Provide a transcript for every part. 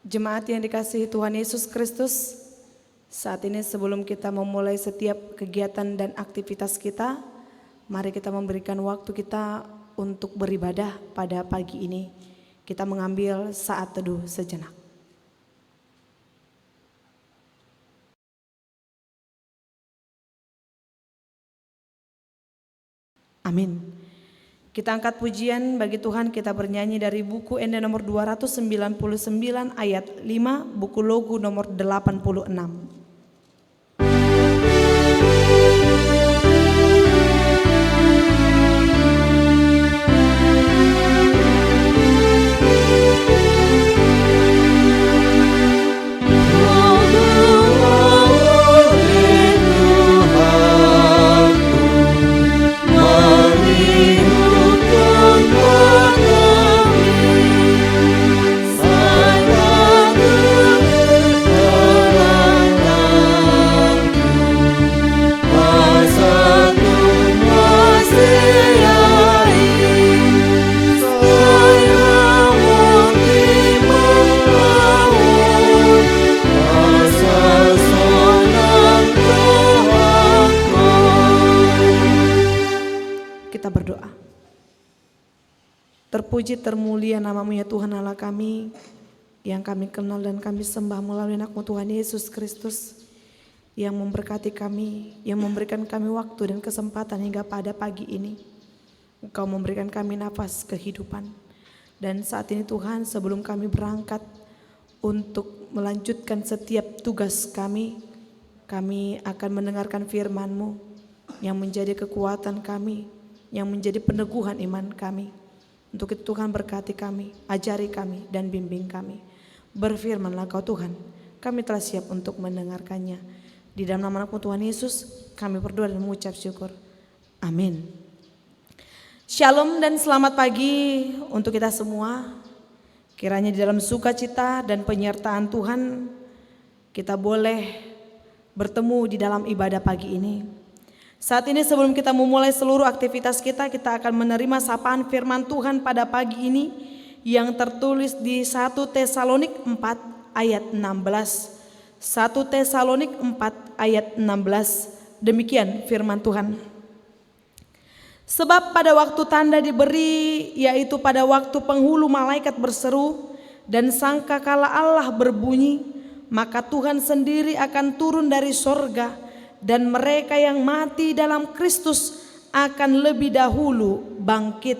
Jemaat yang dikasihi Tuhan Yesus Kristus, saat ini sebelum kita memulai setiap kegiatan dan aktivitas kita, mari kita memberikan waktu kita untuk beribadah pada pagi ini. Kita mengambil saat teduh sejenak. Amin. Kita angkat pujian bagi Tuhan, kita bernyanyi dari buku Ende nomor 299 ayat 5, buku Logu nomor 86. Terpuji termulia nama-Mu ya Tuhan Allah kami, yang kami kenal dan kami sembah melalui anak-Mu Tuhan Yesus Kristus, yang memberkati kami, yang memberikan kami waktu dan kesempatan hingga pada pagi ini. Engkau memberikan kami nafas kehidupan. Dan saat ini Tuhan, sebelum kami berangkat untuk melanjutkan setiap tugas kami akan mendengarkan firman-Mu yang menjadi kekuatan kami, yang menjadi peneguhan iman kami. Untuk itu Tuhan berkati kami, ajari kami dan bimbing kami. Berfirmanlah Kau Tuhan, kami telah siap untuk mendengarkannya. Di dalam nama anak-Mu Tuhan Yesus kami berdoa dan mengucap syukur. Amin. Shalom dan selamat pagi untuk kita semua. Kiranya di dalam sukacita dan penyertaan Tuhan kita boleh bertemu di dalam ibadah pagi ini. Saat ini sebelum kita memulai seluruh aktivitas kita akan menerima sapaan firman Tuhan pada pagi ini yang tertulis di 1 Tesalonik 4 ayat 16. 1 Tesalonik 4 ayat 16. Demikian firman Tuhan. Sebab pada waktu tanda diberi, yaitu pada waktu penghulu malaikat berseru dan sangkakala Allah berbunyi, maka Tuhan sendiri akan turun dari sorga, dan mereka yang mati dalam Kristus akan lebih dahulu bangkit.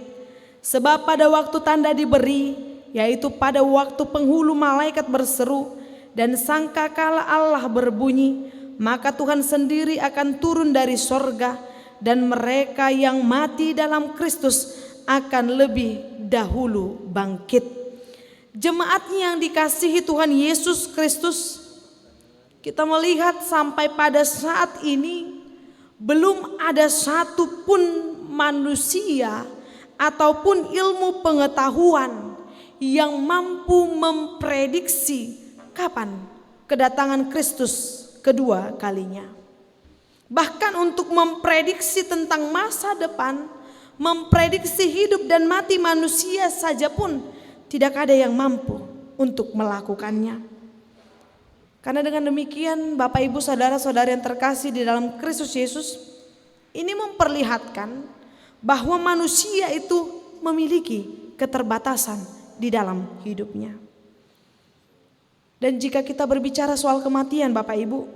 Sebab pada waktu tanda diberi, yaitu pada waktu penghulu malaikat berseru dan sangkakala Allah berbunyi, maka Tuhan sendiri akan turun dari sorga, dan mereka yang mati dalam Kristus akan lebih dahulu bangkit. Jemaat yang dikasihi Tuhan Yesus Kristus, kita melihat sampai pada saat ini belum ada satupun manusia ataupun ilmu pengetahuan yang mampu memprediksi kapan kedatangan Kristus kedua kalinya. Bahkan untuk memprediksi tentang masa depan, memprediksi hidup dan mati manusia saja pun tidak ada yang mampu untuk melakukannya. Karena dengan demikian Bapak Ibu saudara-saudara yang terkasih di dalam Kristus Yesus, ini memperlihatkan bahwa manusia itu memiliki keterbatasan di dalam hidupnya. Dan jika kita berbicara soal kematian Bapak Ibu,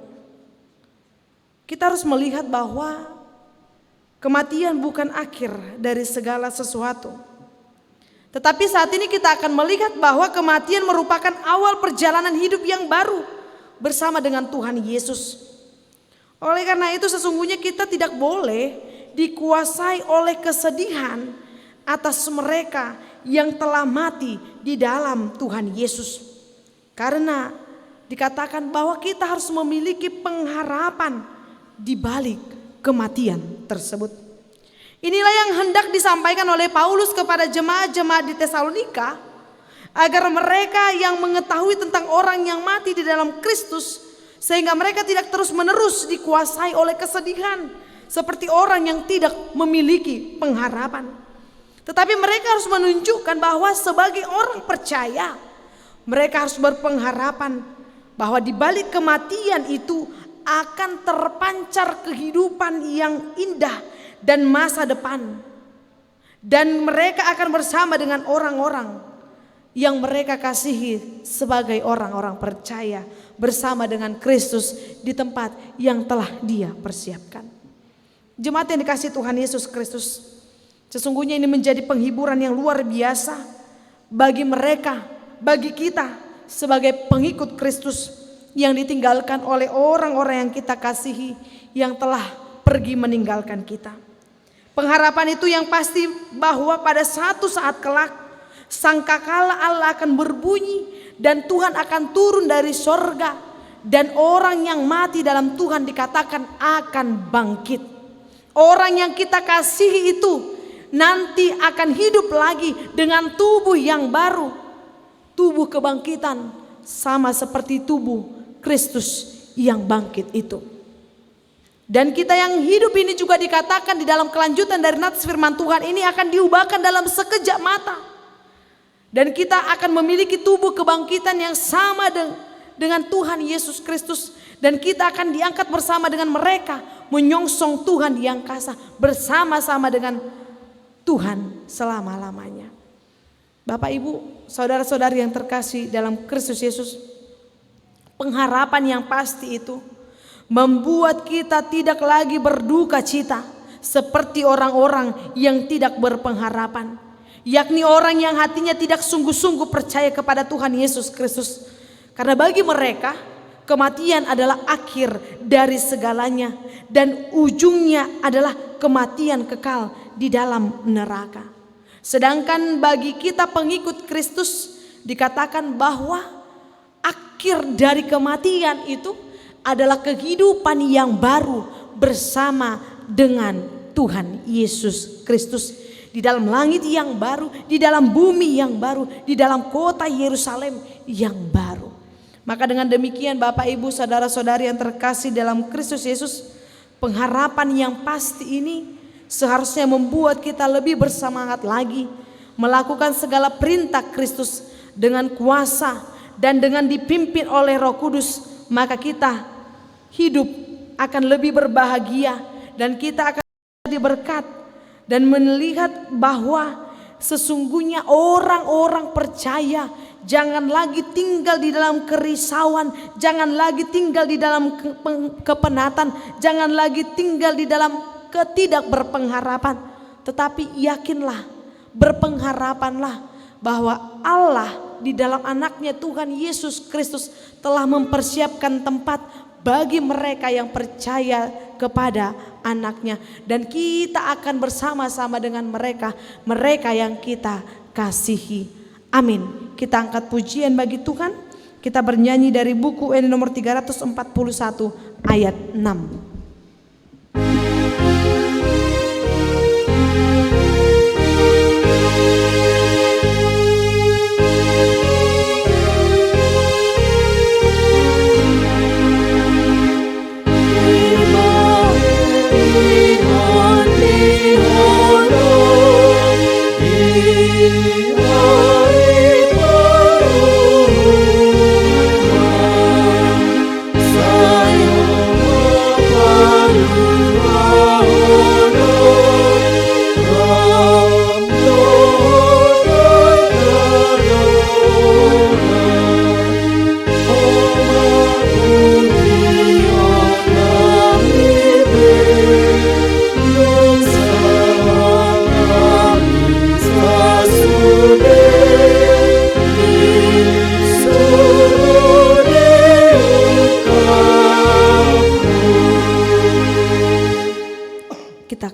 kita harus melihat bahwa kematian bukan akhir dari segala sesuatu. Tetapi saat ini kita akan melihat bahwa kematian merupakan awal perjalanan hidup yang baru bersama dengan Tuhan Yesus. Oleh karena itu sesungguhnya kita tidak boleh dikuasai oleh kesedihan atas mereka yang telah mati di dalam Tuhan Yesus. Karena dikatakan bahwa kita harus memiliki pengharapan di balik kematian tersebut. Inilah yang hendak disampaikan oleh Paulus kepada jemaat-jemaat di Tesalonika, agar mereka yang mengetahui tentang orang yang mati di dalam Kristus, sehingga mereka tidak terus-menerus dikuasai oleh kesedihan seperti orang yang tidak memiliki pengharapan. Tetapi mereka harus menunjukkan bahwa sebagai orang percaya, Mereka harus berpengharapan bahwa di balik kematian itu akan terpancar kehidupan yang indah dan masa depan. Dan mereka akan bersama dengan orang-orang yang mereka kasihi sebagai orang-orang percaya bersama dengan Kristus di tempat yang telah Dia persiapkan. Jemaat yang dikasihi Tuhan Yesus Kristus, sesungguhnya ini menjadi penghiburan yang luar biasa bagi mereka, bagi kita sebagai pengikut Kristus yang ditinggalkan oleh orang-orang yang kita kasihi yang telah pergi meninggalkan kita. Pengharapan itu yang pasti bahwa pada satu saat kelak sangkakala Allah akan berbunyi dan Tuhan akan turun dari sorga, dan orang yang mati dalam Tuhan dikatakan akan bangkit. Orang yang kita kasihi itu nanti akan hidup lagi dengan tubuh yang baru, tubuh kebangkitan sama seperti tubuh Kristus yang bangkit itu. Dan kita yang hidup ini juga dikatakan di dalam kelanjutan dari nats firman Tuhan ini akan diubahkan dalam sekejap mata. Dan kita akan memiliki tubuh kebangkitan yang sama dengan Tuhan Yesus Kristus. Dan kita akan diangkat bersama dengan mereka menyongsong Tuhan di angkasa bersama-sama dengan Tuhan selama-lamanya. Bapak Ibu, saudara-saudari yang terkasih dalam Kristus Yesus, pengharapan yang pasti itu membuat kita tidak lagi berduka cita seperti orang-orang yang tidak berpengharapan, yakni orang yang hatinya tidak sungguh-sungguh percaya kepada Tuhan Yesus Kristus. Karena bagi mereka kematian adalah akhir dari segalanya dan ujungnya adalah kematian kekal di dalam neraka. Sedangkan bagi kita pengikut Kristus dikatakan bahwa akhir dari kematian itu adalah kehidupan yang baru bersama dengan Tuhan Yesus Kristus. Di dalam langit yang baru, di dalam bumi yang baru, di dalam kota Yerusalem yang baru. Maka dengan demikian Bapak Ibu saudara-saudari yang terkasih dalam Kristus Yesus, pengharapan yang pasti ini seharusnya membuat kita lebih bersemangat lagi melakukan segala perintah Kristus dengan kuasa dan dengan dipimpin oleh Roh Kudus. Maka kita hidup akan lebih berbahagia dan kita akan diberkat dan melihat bahwa sesungguhnya orang-orang percaya jangan lagi tinggal di dalam kerisauan, jangan lagi tinggal di dalam kepenatan, jangan lagi tinggal di dalam ketidakberpengharapan, tetapi yakinlah, berpengharapanlah bahwa Allah di dalam anaknya Tuhan Yesus Kristus telah mempersiapkan tempat bagi mereka yang percaya kepada anaknya, dan kita akan bersama-sama dengan mereka yang kita kasihi. Amin. Kita angkat pujian bagi Tuhan. Kita bernyanyi dari buku ini nomor 341 ayat 6.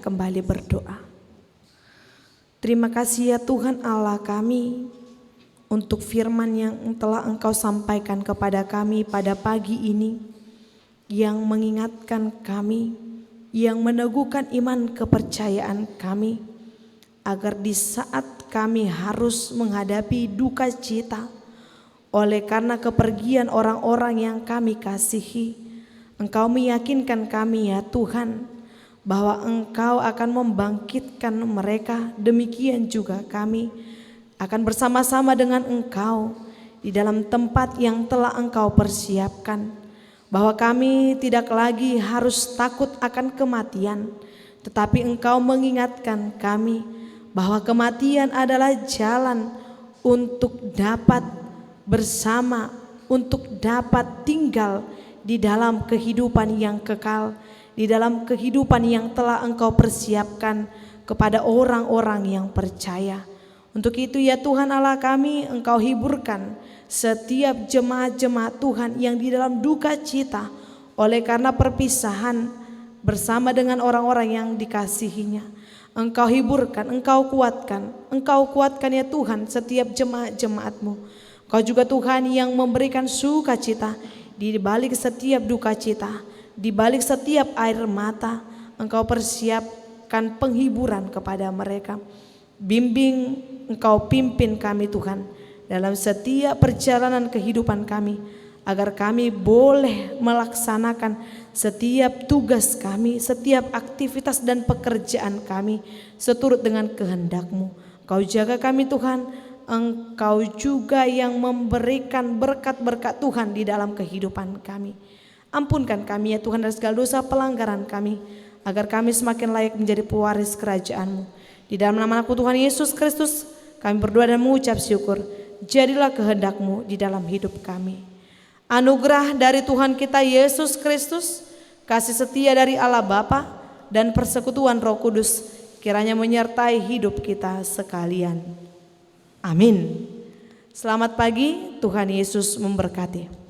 Kembali berdoa. Terima kasih ya Tuhan Allah kami untuk firman yang telah Engkau sampaikan kepada kami pada pagi ini, yang mengingatkan kami, yang meneguhkan iman kepercayaan kami, agar di saat kami harus menghadapi duka cita oleh karena kepergian orang-orang yang kami kasihi, Engkau meyakinkan kami ya Tuhan bahwa Engkau akan membangkitkan mereka. Demikian juga kami akan bersama-sama dengan Engkau di dalam tempat yang telah Engkau persiapkan, bahwa kami tidak lagi harus takut akan kematian, tetapi Engkau mengingatkan kami bahwa kematian adalah jalan untuk dapat bersama, untuk dapat tinggal di dalam kehidupan yang kekal, di dalam kehidupan yang telah Engkau persiapkan kepada orang-orang yang percaya. Untuk itu ya Tuhan Allah kami, Engkau hiburkan setiap jemaat-jemaat Tuhan yang di dalam duka cita oleh karena perpisahan bersama dengan orang-orang yang dikasihinya. Engkau hiburkan, Engkau kuatkan ya Tuhan setiap jemaat-jemaat-Mu. Engkau juga Tuhan yang memberikan sukacita di balik setiap duka cita, di balik setiap air mata. Engkau persiapkan penghiburan kepada mereka. Bimbing, Engkau pimpin kami Tuhan dalam setiap perjalanan kehidupan kami, agar kami boleh melaksanakan setiap tugas kami, setiap aktivitas dan pekerjaan kami seturut dengan kehendak-Mu. Engkau jaga kami Tuhan, Engkau juga yang memberikan berkat-berkat Tuhan di dalam kehidupan kami. Ampunkan kami ya Tuhan dari segala dosa pelanggaran kami, agar kami semakin layak menjadi pewaris kerajaan-Mu. Di dalam nama Anakmu Tuhan Yesus Kristus kami berdoa dan mengucap syukur. Jadilah kehendak-Mu di dalam hidup kami. Anugerah dari Tuhan kita Yesus Kristus, kasih setia dari Allah Bapa, dan persekutuan Roh Kudus kiranya menyertai hidup kita sekalian. Amin. Selamat pagi, Tuhan Yesus memberkati.